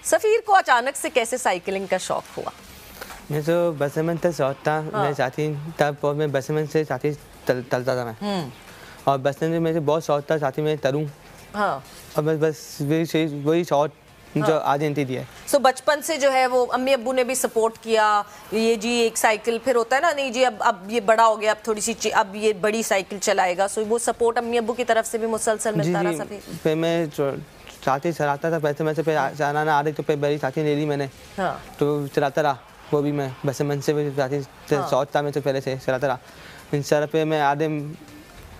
سفیر کو اچانک سے کیسے سائیکلنگ کا شوق ہوا؟ میں تو بچپن سے شوق تھا، میں ساتھی تب میں بچپن سے ساتھی تلتا تھا میں، اور بچپن میں مجھے بہت شوق تھا ساتھی میں تروں، اور بس وہی شوق جو آج انتی دیا ہے. سو بچپن سے جو ہے وہ امی ابو نے بھی سپورٹ کیا، یہ جی ایک سائیکل پھر ہوتا ہے نا، نہیں جی اب یہ بڑا ہو گیا، اب تھوڑی سی اب یہ بڑی سائیکل چلائے گا، سو وہ سپورٹ امی ابو کی طرف سے بھی مسلسل ملتا رہا؟ سفیر پھر میں ساتھی چلاتا تھا پیسے میں سے، پھر چلانا آ رہی تو پھر بڑی ساتھی لے لی میں نے، تو چلاتا رہا وہ بھی. میں بچپن سے ساتھی شوق تھا میں سے پہلے سے چلاتا رہا ان شاء اللہ. پھر میں آدھے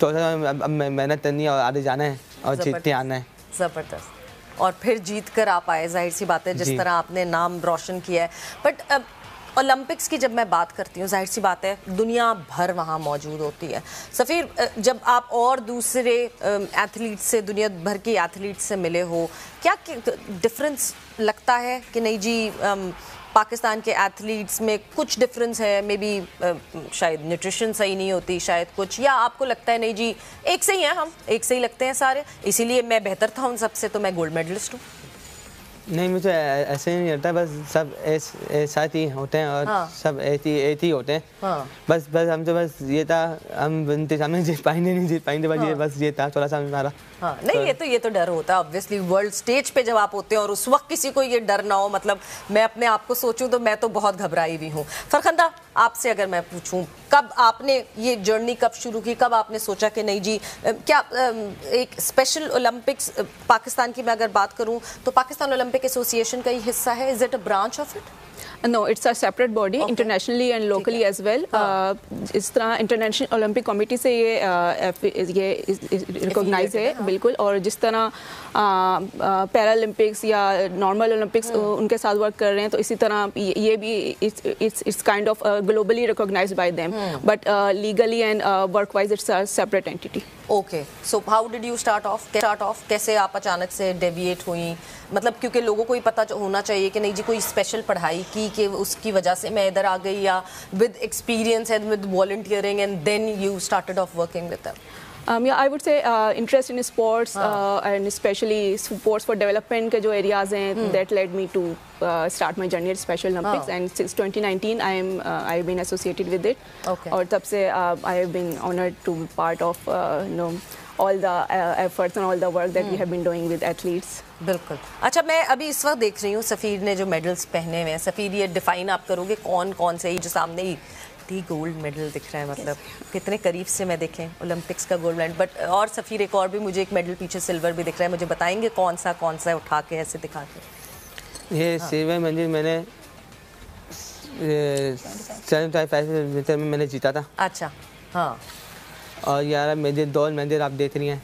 اب محنت کرنی ہے اور آدھے جانا ہے اور جیتتے آنا ہے. زبردست. اور پھر جیت کر آپ آئے، ظاہر سی بات ہے جس طرح آپ نے نام روشن کیا ہے. بٹ اولمپکس کی جب میں بات کرتی ہوں، ظاہر سی بات ہے دنیا بھر وہاں موجود ہوتی ہے. سفیر جب آپ اور دوسرے ایتھلیٹ سے، دنیا بھر کے ایتھلیٹ سے ملے ہو، کیا ڈفرینس لگتا ہے کہ نہیں جی پاکستان کے ایتھلیٹس میں کچھ ڈفرینس ہے، مے بی شاید نیوٹریشن صحیح نہیں ہوتی، شاید کچھ، یا آپ کو لگتا ہے نہیں جی ایک سے ہی ہیں، ہم ایک سے ہی لگتے ہیں سارے، اسی لیے میں بہتر تھا ان سب سے تو میں گولڈ میڈلسٹ ہوں؟ نہیں، مجھے ایسے ہی نہیں لگتا، بس سب ساتھ ہی ہوتے ہیں اور سب ایک ہی ہوتے ہیں. بس ہم تو بس یہ تھا ہم انتظام میں جیت پائیں گے نہیں جیت پائیں گے، بس یہ تھا تھوڑا سا ہمارا. نہیں یہ تو ڈر ہوتا ہے obviously ورلڈ سٹیج پہ جب آپ ہوتے ہیں، اور اس وقت کسی کو یہ ڈر نہ ہو. مطلب میں اپنے آپ کو سوچوں تو میں تو بہت گھبرائی بھی ہوں. فرخندہ آپ سے اگر میں پوچھوں، کب آپ نے یہ جرنی کب شروع کی، کب آپ نے سوچا کہ نہیں جی کیا ایک اسپیشل اولمپکس پاکستان کی میں اگر بات کروں تو پاکستان اولمپک ایسوسی ایشن کا یہ حصہ ہے؟ Is it a branch of it? No, it's a separate body, internationally and locally as well. اس طرح انٹرنیشنل اولمپک کمیٹی سے یہ ریکوگنائز ہے بالکل. اور جس طرح پیرالمپکس یا نارمل اولمپکس ان کے ساتھ ورک کر رہے ہیں، تو اسی طرح یہ بھی it's kind of globally recognized by them, but legally and work wise it's a separate entity. Okay. So how did you start off? کیسے آپ اچانک سے ڈیویٹ ہوئیں؟ مطلب کیونکہ لوگوں کو ہی پتہ ہونا چاہیے کہ نہیں جی کوئی اسپیشل پڑھائی کی کہ اس کی وجہ سے میں ادھر آ گئی، یا with experience and with volunteering and then you started off working with them? Yeah, I would say interest in sports and especially sports for development کے جو areas ہیں, that led me to start my journey at Special Olympics. And since 2019 I've been associated with it. اور تب سے I have been honored to be part of all the efforts and all the work that we have been doing with athletes. بالکل. اچھا میں ابھی اس وقت دیکھ رہی ہوں سفیر نے جو میڈلز پہنے ہوئے ہیں. سفیر یہ ڈیفائن آپ کرو گے کون کون سے؟ جو سامنے ہی گولڈ میڈل دکھ رہا ہے، مطلب کتنے قریب سے میں دیکھیں اولمپکس کا گولڈ میڈل. بٹ اور سفیر ایک اور بھی مجھے ایک میڈل پیچھے سلور بھی دکھ رہا ہے، مجھے بتائیں گے کون سا اٹھا کے ایسے دکھا کے؟ یہ سلور میڈل میں نے 75 میٹر میں نے جیتا تھا. اچھا. ہاں. اور یار میرے دو میڈل آپ دیکھ رہی ہیں،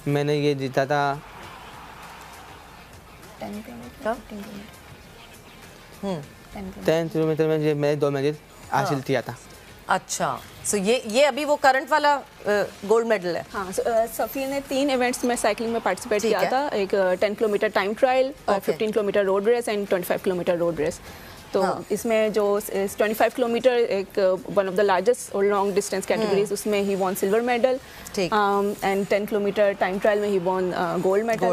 میں نے یہ جیتا تھا 10 کلومیٹر میں میں 2 میڈل حاصل کیا تھا. اچھا. سو یہ ابھی وہ کرنٹ والا گولڈ میڈل ہے؟ ہاں. سفیر نے 3 ایونٹس میں سائیکلنگ میں پارٹیسپیٹ کیا تھا. ایک 10 kilometre time trial, 15 kilometre road race and 25 kilometre road race. تو اس میں جو 25 کلومیٹر ایک ون آف دا لارجسٹ اور لانگ ڈسٹینس کیٹیگریز، اس میں ہی won silver medal. And 10 kilometre time trial میں ہی وون گولڈ میڈل.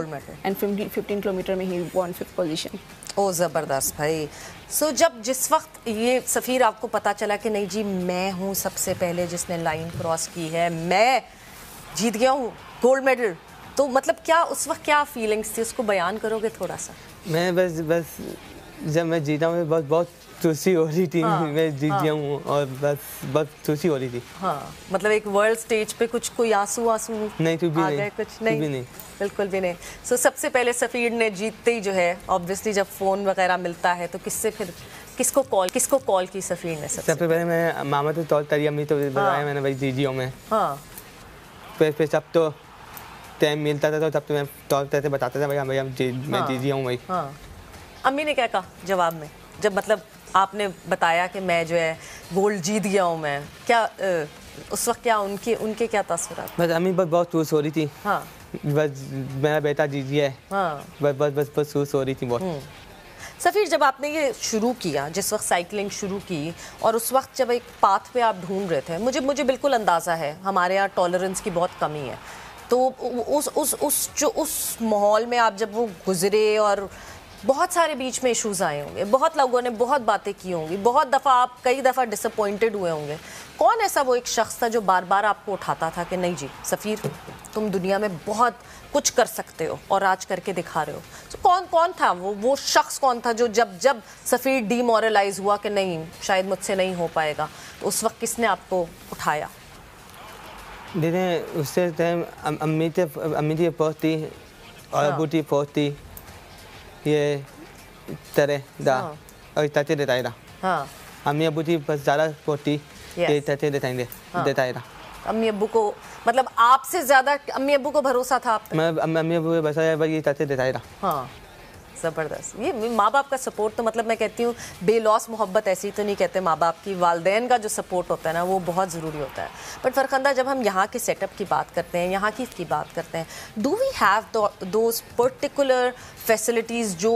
اینڈ 15 کلومیٹر میں ہی وون 5th پوزیشن. او زبردست بھائی. سو جس وقت یہ سفیر آپ کو پتا چلا کہ نہیں جی میں ہوں سب سے پہلے جس نے لائن کراس کی ہے، میں جیت گیا ہوں گولڈ میڈل، تو مطلب کیا اس وقت کیا فیلنگس تھی؟ اس کو بیان کرو گے تھوڑا سا؟ میں بس جب میں جیتا ہوں بہت خوشی ہو رہی تھی. میں جیت گیا ہوں اور بس خوشی ہو رہی تھی. ہاں. مطلب ایک ورلڈ سٹیج پہ کوئی آنسو نہیں کچھ نہیں؟ بالکل بھی نہیں. سو سب سے پہلے سفیر نے جیتتے ہی جو ہے آبویسلی جب فون وغیرہ ملتا ہے تو کس کو کال کی سفیر نے؟ سب سے پہلے میں ماما تو طور طریقہ امی تو بتایا میں نے بھائی جیت گیا ہوں میں. ہاں. پھر سب تو ٹائم ملتا تھا تو تب تو میں طور طریقے بتاتا تھا بھائی میں جیت گیا ہوں بھائی. ہاں. امی نے کیا کہا جواب میں جب مطلب آپ نے بتایا کہ میں جو ہے گولڈ جیت گیا ہوں میں؟ کیا اس وقت کیا ان کے کیا تاثرات؟ بس امی بہت خوش ہو رہی تھی. ہاں. بس میرا بیٹا جیت گیا ہے. ہاں. بس خوش ہو رہی تھی بہت. سفیر جب آپ نے یہ شروع کیا، جس وقت سائیکلنگ شروع کی، اور اس وقت جب ایک پاتھ پہ آپ ڈھونڈ رہے تھے، مجھے بالکل اندازہ ہے ہمارے یہاں ٹالرنس کی بہت کمی ہے، تو اس ماحول میں آپ جب وہ گزرے اور بہت سارے بیچ میں ایشوز آئے ہوں گے, بہت لوگوں نے بہت باتیں کی ہوں گی, بہت دفعہ آپ کئی دفعہ ڈس اپوائنٹڈ ہوئے ہوں گے. کون ایسا وہ ایک شخص تھا جو بار بار آپ کو اٹھاتا تھا کہ نہیں جی سفیر تم دنیا میں بہت کچھ کر سکتے ہو اور آج کر کے دکھا رہے ہو؟ کون تھا وہ شخص کون تھا جو جب سفیر ڈی مورلائز ہوا کہ نہیں شاید مجھ سے نہیں ہو پائے گا, تو اس وقت کس نے آپ کو اٹھایا؟ دیکھیں اس سے ٹائم امی تھی فوج تھی اور ابو تھی فوج تھی, یہ ترے دا اور چاچے دیتا رہا. امی ابو تھی بس زیادہ فوج تھی, یہ چاچے دیتا رہا. امی ابو کو مطلب آپ سے زیادہ امی ابو کو بھروسہ تھا آپ پہ؟ میں امی ابو بس یہ چاچے دیتا رہا. ہاں زبردست. یہ ماں باپ کا سپورٹ تو مطلب میں کہتی ہوں بے لوس محبت ایسی تو نہیں کہتے ماں باپ کی, والدین کا جو سپورٹ ہوتا ہے نا وہ بہت ضروری ہوتا ہے. بٹ فرخندہ جب ہم یہاں کے سیٹ اپ کی بات کرتے ہیں, یہاں کی بات کرتے ہیں, do we have those particular facilities جو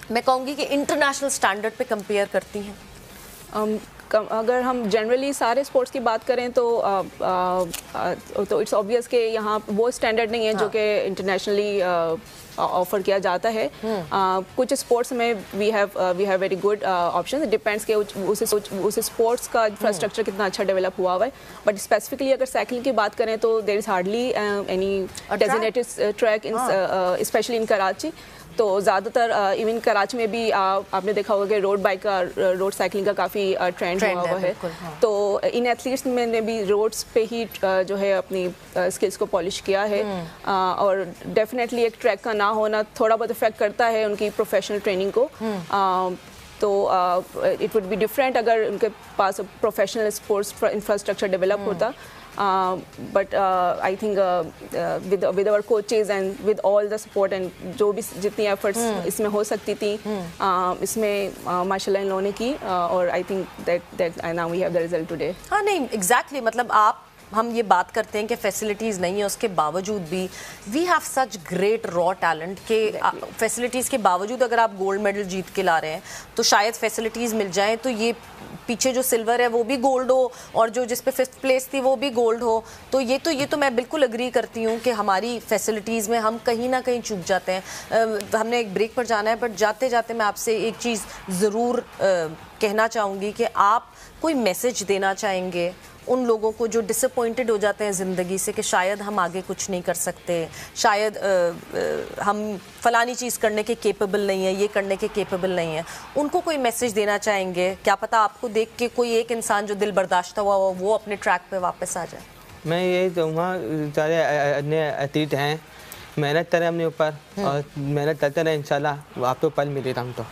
میں کہوں گی کہ انٹرنیشنل اسٹینڈرڈ پہ کمپیئر کرتی ہیں؟ اگر ہم جنرلی سارے اسپورٹس کی بات کریں تو اٹس آبویس کہ یہاں وہ اسٹینڈرڈ نہیں ہے جو کہ انٹرنیشنلی آفر کیا جاتا ہے. کچھ اسپورٹس میں we have very good option, depends کہ اس اسپورٹس کا انفراسٹرکچر کتنا اچھا ڈیولپ ہوا ہوا ہے. بٹ اسپیسیفکلی اگر سائیکلنگ کی بات کریں تو there is hardly any designated track especially in Karachi. تو زیادہ تر ایون کراچی میں بھی آپ نے دیکھا ہوگا کہ روڈ سائیکلنگ کا کافی ٹرینڈ ہوا ہے. تو ان ایتھلیٹس میں نے بھی روڈس پہ ہی جو ہے اپنی اسکلس کو پالش کیا ہے, اور ڈیفینیٹلی ایک ٹریک کا نہ ہونا تھوڑا بہت افیکٹ کرتا ہے ان کی پروفیشنل ٹریننگ کو. تو اٹ وڈ بی ڈفرینٹ اگر ان کے پاس پروفیشنل اسپورٹس انفراسٹرکچر ڈیولپ ہوتا. But I think with our coaches and with all the support and جو بھی جتنی efforts اس میں ہو سکتی تھی اس میں ماشاء اللہ ان لوگوں نے کی, اور I think that now we have the result today. ہاں نہیں ایگزیکٹلی, مطلب ہم یہ بات کرتے ہیں کہ فیسلٹیز نہیں ہیں, اس کے باوجود بھی وی ہیو سچ گریٹ را ٹیلنٹ کہ فیسلٹیز کے باوجود اگر آپ گولڈ میڈل جیت کے لا رہے ہیں تو شاید فیسلٹیز مل جائیں تو یہ پیچھے جو سلور ہے وہ بھی گولڈ ہو اور جو جس پہ 5th پلیس تھی وہ بھی گولڈ ہو. تو یہ تو میں بالکل اگری کرتی ہوں کہ ہماری فیسلٹیز میں ہم کہیں نہ کہیں چوک جاتے ہیں. ہم نے ایک بریک پر جانا ہے, بٹ جاتے جاتے میں آپ سے ایک چیز ضرور کہنا چاہوں گی کہ آپ کوئی میسج دینا چاہیں گے ان لوگوں کو جو ڈس اپوائنٹڈ ہو جاتے ہیں زندگی سے کہ شاید ہم آگے کچھ نہیں کر سکتے, شاید ہم فلانی چیز کرنے کے کیپیبل نہیں ہیں, یہ کرنے کے کیپیبل نہیں ہیں, ان کو کوئی میسج دینا چاہیں گے؟ کیا پتہ آپ کو دیکھ کے کوئی ایک انسان جو دل برداشتہ ہوا وہ اپنے ٹریک پہ واپس آ جائے. میں یہی کہوں گا سارے اپنے ایتھلیٹ ہیں, محنت کریں اپنے اوپر اور محنت کرتے رہیں, انشاءاللہ آپ کو پل ملے گا. ہم تو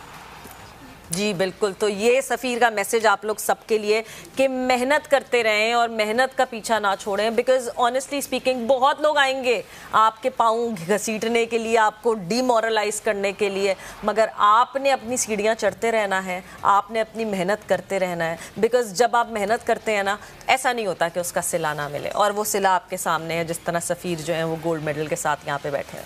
جی بالکل, تو یہ سفیر کا میسج آپ لوگ سب کے لیے کہ محنت کرتے رہیں اور محنت کا پیچھا نہ چھوڑیں, بیکاز آنیسٹلی اسپیکنگ بہت لوگ آئیں گے آپ کے پاؤں گھسیٹنے کے لیے, آپ کو ڈی مورلائز کرنے کے لیے, مگر آپ نے اپنی سیڑھیاں چڑھتے رہنا ہے, آپ نے اپنی محنت کرتے رہنا ہے. بیکاز جب آپ محنت کرتے ہیں نا ایسا نہیں ہوتا کہ اس کا صلہ نہ ملے, اور وہ صلہ آپ کے سامنے ہے, جس طرح سفیر جو ہیں وہ گولڈ میڈل کے ساتھ یہاں پہ بیٹھے ہیں.